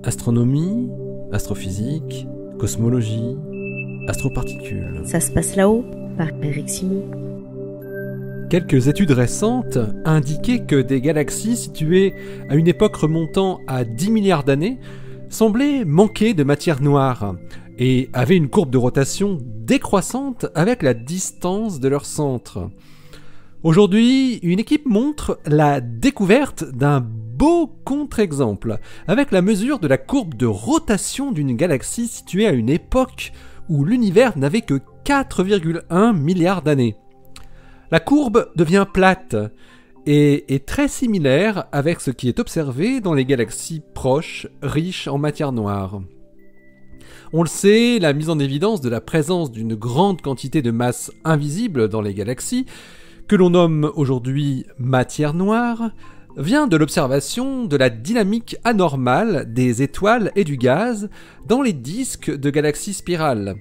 Astronomie, astrophysique, cosmologie, astroparticules. Ça se passe là-haut, par Eric Simon. Quelques études récentes indiquaient que des galaxies situées à une époque remontant à 10 milliards d'années semblaient manquer de matière noire et avaient une courbe de rotation décroissante avec la distance de leur centre. Aujourd'hui, une équipe montre la découverte d'un beau contre-exemple avec la mesure de la courbe de rotation d'une galaxie située à une époque où l'univers n'avait que 4,1 milliards d'années. La courbe devient plate et est très similaire avec ce qui est observé dans les galaxies proches, riches en matière noire. On le sait, la mise en évidence de la présence d'une grande quantité de masse invisible dans les galaxies, que l'on nomme aujourd'hui matière noire, vient de l'observation de la dynamique anormale des étoiles et du gaz dans les disques de galaxies spirales.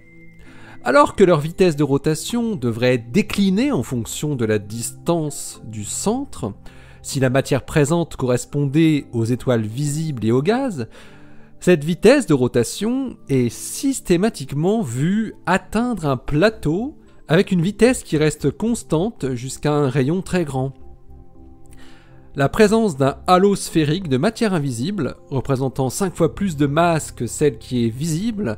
Alors que leur vitesse de rotation devrait décliner en fonction de la distance du centre, si la matière présente correspondait aux étoiles visibles et au gaz, cette vitesse de rotation est systématiquement vue atteindre un plateau avec une vitesse qui reste constante jusqu'à un rayon très grand. La présence d'un halo sphérique de matière invisible, représentant 5 fois plus de masse que celle qui est visible,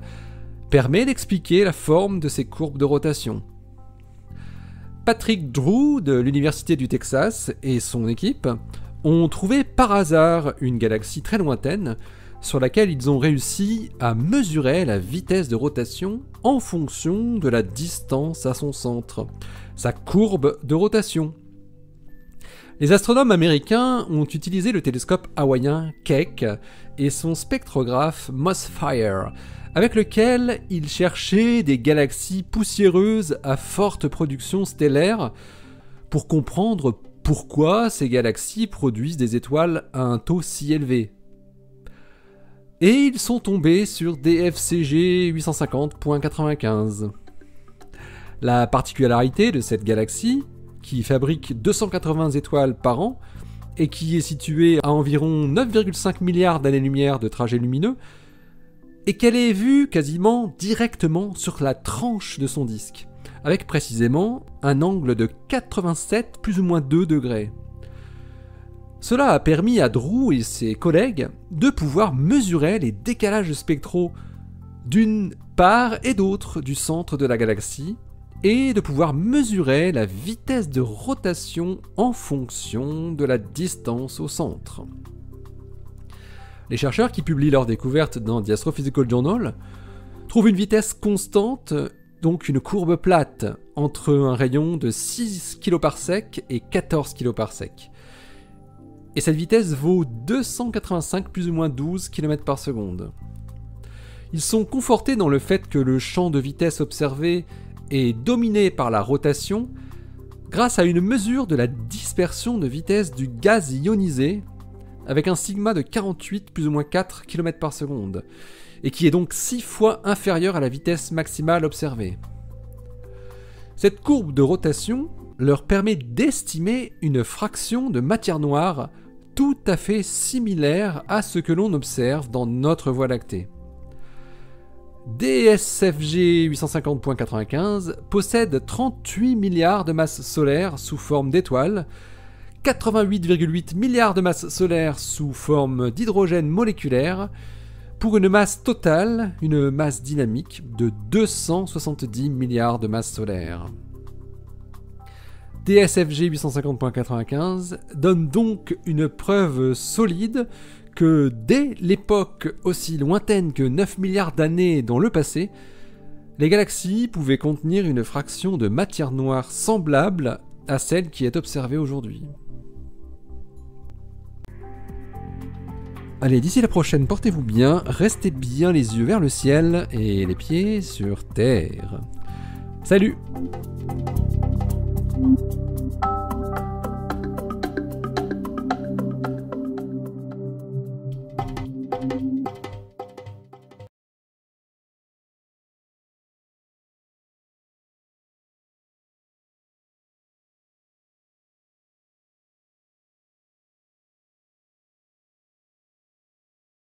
permet d'expliquer la forme de ces courbes de rotation. Patrick Drew de l'Université du Texas et son équipe ont trouvé par hasard une galaxie très lointaine sur laquelle ils ont réussi à mesurer la vitesse de rotation en fonction de la distance à son centre, sa courbe de rotation. Les astronomes américains ont utilisé le télescope hawaïen Keck et son spectrographe Mossfire, avec lequel ils cherchaient des galaxies poussiéreuses à forte production stellaire pour comprendre pourquoi ces galaxies produisent des étoiles à un taux si élevé. Et ils sont tombés sur DFCG 850.95. La particularité de cette galaxie, qui fabrique 280 étoiles par an et qui est située à environ 9,5 milliards d'années-lumière de trajet lumineux, est qu'elle est vue quasiment directement sur la tranche de son disque, avec précisément un angle de 87 plus ou moins 2 degrés. Cela a permis à Drew et ses collègues de pouvoir mesurer les décalages spectraux d'une part et d'autre du centre de la galaxie et de pouvoir mesurer la vitesse de rotation en fonction de la distance au centre. Les chercheurs qui publient leurs découvertes dans The Astrophysical Journal trouvent une vitesse constante, donc une courbe plate, entre un rayon de 6 kPa et 14 kPa. Et cette vitesse vaut 285 plus ou moins 12 km/s. Ils sont confortés dans le fait que le champ de vitesse observé est dominé par la rotation grâce à une mesure de la dispersion de vitesse du gaz ionisé avec un sigma de 48 plus ou moins 4 km/s et qui est donc 6 fois inférieur à la vitesse maximale observée. Cette courbe de rotation leur permet d'estimer une fraction de matière noire tout à fait similaire à ce que l'on observe dans notre Voie lactée. DSFG 850.95 possède 38 milliards de masses solaires sous forme d'étoiles, 88,8 milliards de masses solaires sous forme d'hydrogène moléculaire, pour une masse totale, une masse dynamique de 270 milliards de masses solaires. DSFG 850.95 donne donc une preuve solide que dès l'époque aussi lointaine que 9 milliards d'années dans le passé, les galaxies pouvaient contenir une fraction de matière noire semblable à celle qui est observée aujourd'hui. Allez, d'ici la prochaine, portez-vous bien, restez bien les yeux vers le ciel et les pieds sur terre. Salut!